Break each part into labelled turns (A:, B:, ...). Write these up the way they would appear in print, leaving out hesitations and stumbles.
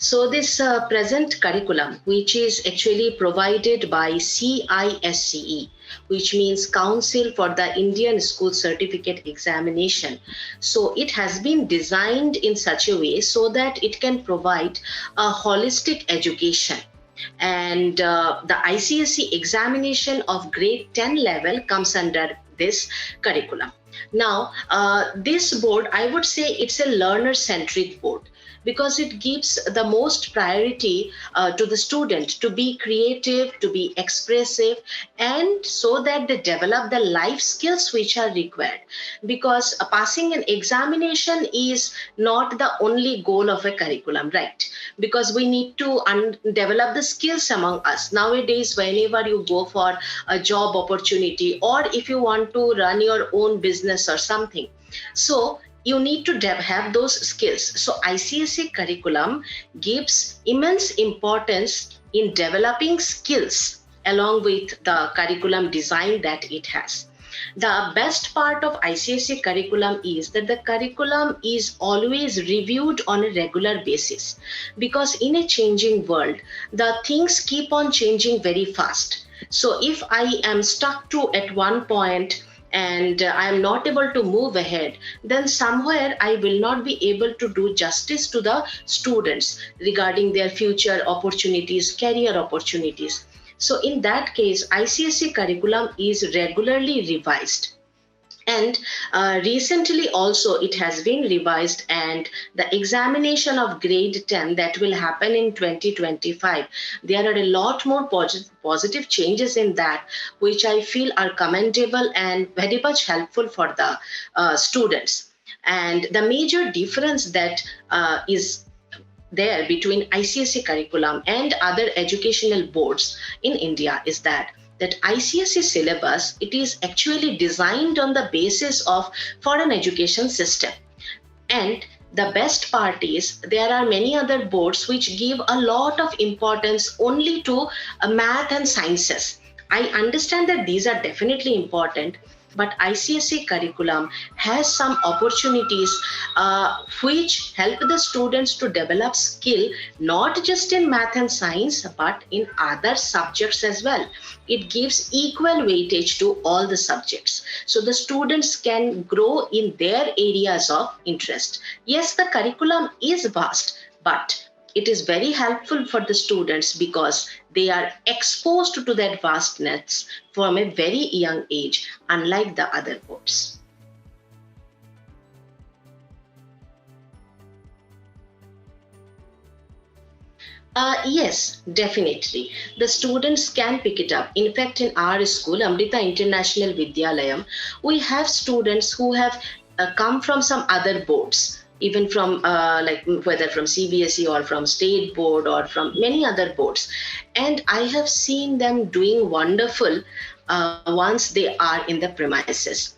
A: So this present curriculum, which is actually provided by CISCE, which means Council for the Indian School Certificate Examination. So it has been designed in such a way so that it can provide a holistic education. And the ICSE examination of grade 10 level comes under this curriculum. Now, this board, I would say it's a learner-centric board, because it gives the most priority to the student to be creative, to be expressive, and so that they develop the life skills which are required. Because passing an examination is not the only goal of a curriculum, right? Because we need to develop the skills among us. Nowadays, whenever you go for a job opportunity, or if you want to run your own business or something, so you need to have those skills. So ICSE curriculum gives immense importance in developing skills along with the curriculum design that it has. The best part of ICSE curriculum is that the curriculum is always reviewed on a regular basis, because in a changing world, the things keep on changing very fast. So if I am stuck to at one point and I am not able to move ahead, then somewhere I will not be able to do justice to the students regarding their future opportunities, career opportunities. So in that case, ICSE curriculum is regularly revised. And recently also it has been revised, and the examination of grade 10 that will happen in 2025, there are a lot more positive changes in that, which I feel are commendable and very much helpful for the students. And the major difference that is there between ICSE curriculum and other educational boards in India is that ICSE syllabus, it is actually designed on the basis of foreign education system. And the best part is there are many other boards which give a lot of importance only to math and sciences. I understand that these are definitely important, but ICSE curriculum has some opportunities which help the students to develop skill, not just in math and science, but in other subjects as well. It gives equal weightage to all the subjects. So the students can grow in their areas of interest. Yes, the curriculum is vast, but it is very helpful for the students because they are exposed to that vastness from a very young age, unlike the other boards. Yes, definitely. The students can pick it up. In fact, in our school, Amrita International Vidyalayam, we have students who have come from some other boards, even from like whether from CBSE or from state board or from many other boards. And I have seen them doing wonderful once they are in the premises.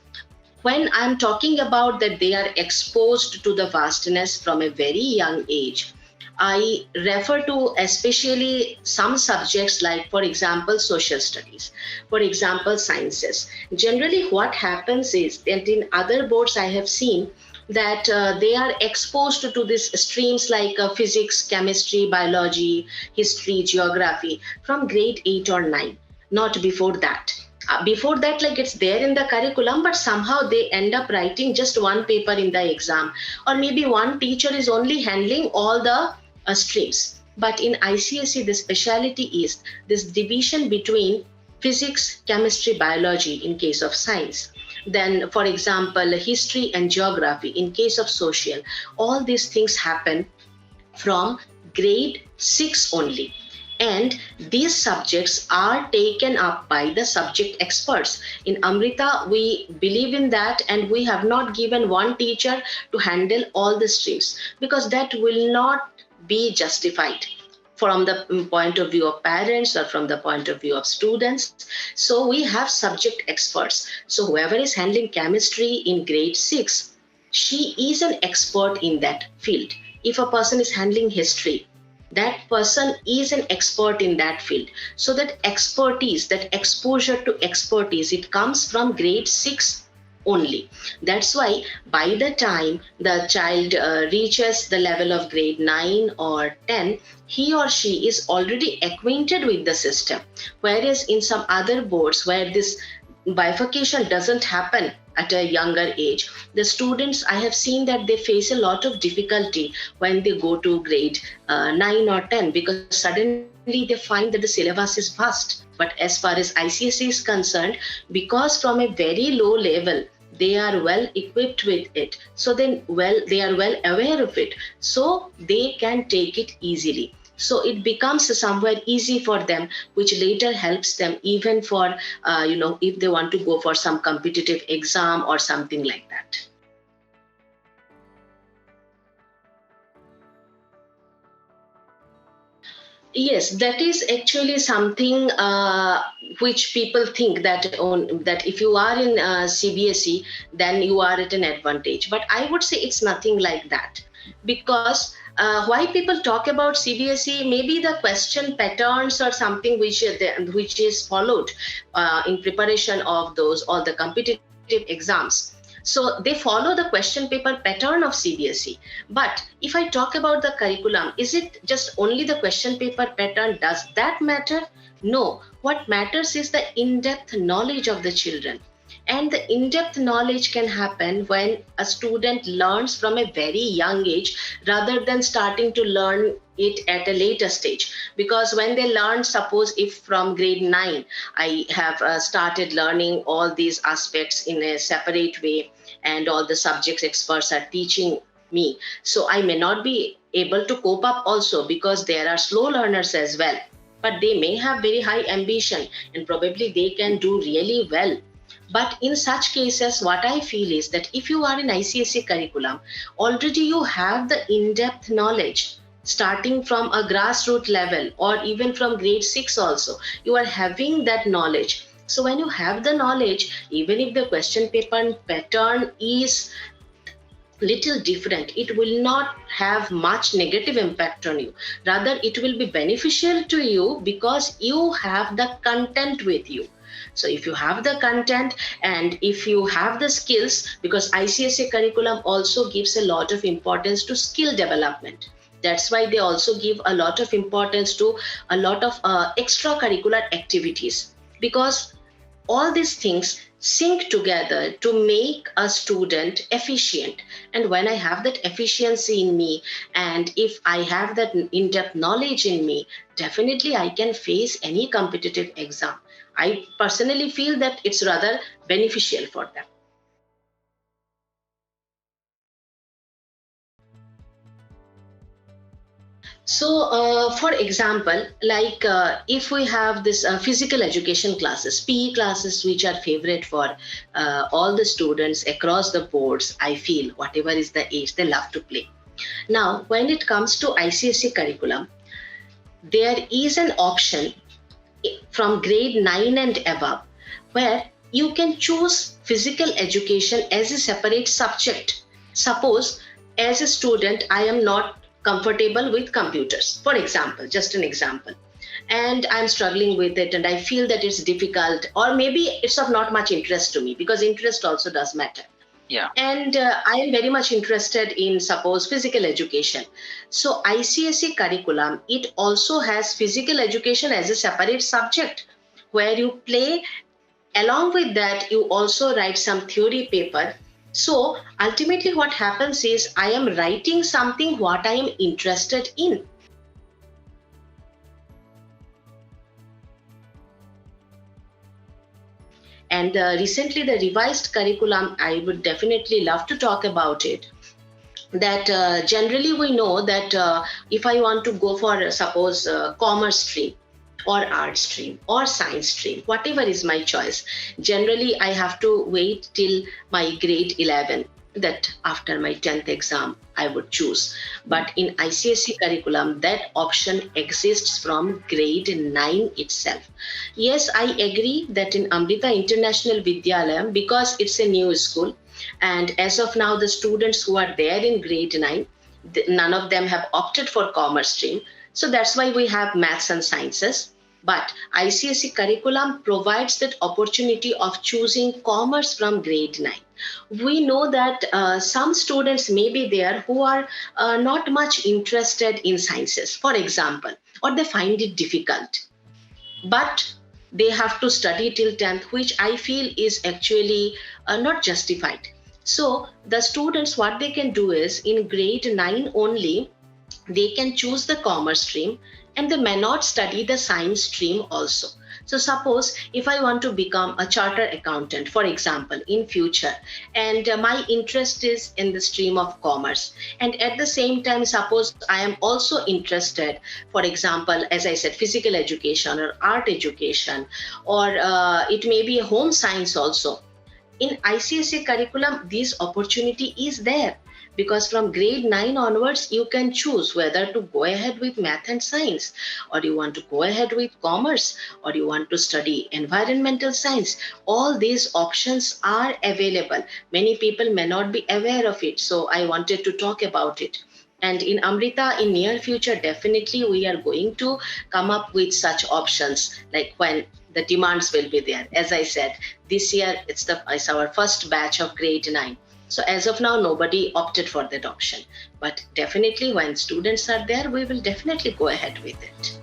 A: When I'm talking about that they are exposed to the vastness from a very young age, I refer to especially some subjects like, for example, social studies, for example, sciences. Generally, what happens is that in other boards I have seen that they are exposed to these streams like physics, chemistry, biology, history, geography from grade 8 or 9, not before that. Before that, like it's there in the curriculum, but somehow they end up writing just one paper in the exam, or maybe one teacher is only handling all the streams. But in ICSE, the speciality is this division between physics, chemistry, biology in case of science. Then, for example, history and geography in case of social. All these things happen from grade 6 only. And these subjects are taken up by the subject experts. In Amrita, we believe in that, and we have not given one teacher to handle all the streams, because that will not be justified from the point of view of parents or from the point of view of students. So we have subject experts. So whoever is handling chemistry in grade 6, she is an expert in that field. If a person is handling history, that person is an expert in that field. So that expertise, that exposure to expertise, it comes from grade 6 only. That's why by the time the child reaches the level of grade 9 or 10, he or she is already acquainted with the system. Whereas in some other boards where this bifurcation doesn't happen at a younger age, the students, I have seen that they face a lot of difficulty when they go to grade 9 or 10, because suddenly they find that the syllabus is vast. But as far as ICSE is concerned, because from a very low level they are well equipped with it, so then they are well aware of it, so they can take it easily. So it becomes somewhere easy for them, which later helps them even for if they want to go for some competitive exam or something like that. Yes, that is actually something which people think that if you are in CBSE, then you are at an advantage. But I would say it's nothing like that, because why people talk about CBSE, maybe the question patterns or something which is followed in preparation of those all the competitive exams. So they follow the question paper pattern of CBSE. But if I talk about the curriculum, is it just only the question paper pattern? Does that matter? No. What matters is the in-depth knowledge of the children. And the in-depth knowledge can happen when a student learns from a very young age rather than starting to learn it at a later stage. Because when they learn, suppose if from grade 9, I have started learning all these aspects in a separate way, and all the subjects experts are teaching me, so I may not be able to cope up also, because there are slow learners as well. But they may have very high ambition and probably they can do really well. But in such cases, what I feel is that if you are in ICSE curriculum, already you have the in-depth knowledge starting from a grassroots level, or even from grade 6 also, you are having that knowledge. So when you have the knowledge, even if the question paper pattern is little different, it will not have much negative impact on you. Rather, it will be beneficial to you because you have the content with you. So if you have the content and if you have the skills, because ICSE curriculum also gives a lot of importance to skill development. That's why they also give a lot of importance to a lot of extracurricular activities, because all these things sync together to make a student efficient. And when I have that efficiency in me, and if I have that in-depth knowledge in me, definitely I can face any competitive exam. I personally feel that it's rather beneficial for them. So, for example, like if we have this physical education classes, PE classes, which are favorite for all the students across the boards, I feel, whatever is the age, they love to play. Now, when it comes to ICSE curriculum, there is an option from grade 9 and above where you can choose physical education as a separate subject. Suppose, as a student, I am not comfortable with computers, for example, just an example, and I'm struggling with it and I feel that it's difficult, or maybe it's of not much interest to me, because interest also does matter.
B: Yeah.
A: And I am very much interested in, suppose, physical education. So ICSE curriculum, it also has physical education as a separate subject where you play. Along with that, you also write some theory paper. So ultimately what happens is I am writing something what I am interested in. And recently the revised curriculum, I would definitely love to talk about it. That generally we know that if I want to go for, suppose, commerce stream or art stream or science stream, whatever is my choice, generally I have to wait till my grade 11, that after my 10th exam I would choose. But in ICSE curriculum, that option exists from grade 9 itself. Yes, I agree that in Amrita International Vidyalayam, because it's a new school, and as of now, the students who are there in grade 9, none of them have opted for commerce stream. So that's why we have maths and sciences. But ICSE curriculum provides that opportunity of choosing commerce from grade 9. We know that some students may be there who are not much interested in sciences, for example, or they find it difficult, but they have to study till 10th, which I feel is actually not justified. So the students, what they can do is in grade 9 only, they can choose the commerce stream and they may not study the science stream also. So suppose if I want to become a chartered accountant, for example, in future, and my interest is in the stream of commerce, and at the same time suppose I am also interested, for example, as I said, physical education or art education, or it may be a home science also, in ICSE curriculum, this opportunity is there, because from grade 9 onwards, you can choose whether to go ahead with math and science, or you want to go ahead with commerce, or you want to study environmental science. All these options are available. Many people may not be aware of it, so I wanted to talk about it. And in Amrita, in near future, definitely we are going to come up with such options, like when the demands will be there. As I said, this year it's our first batch of grade 9. So as of now, nobody opted for that option. But definitely when students are there, we will definitely go ahead with it.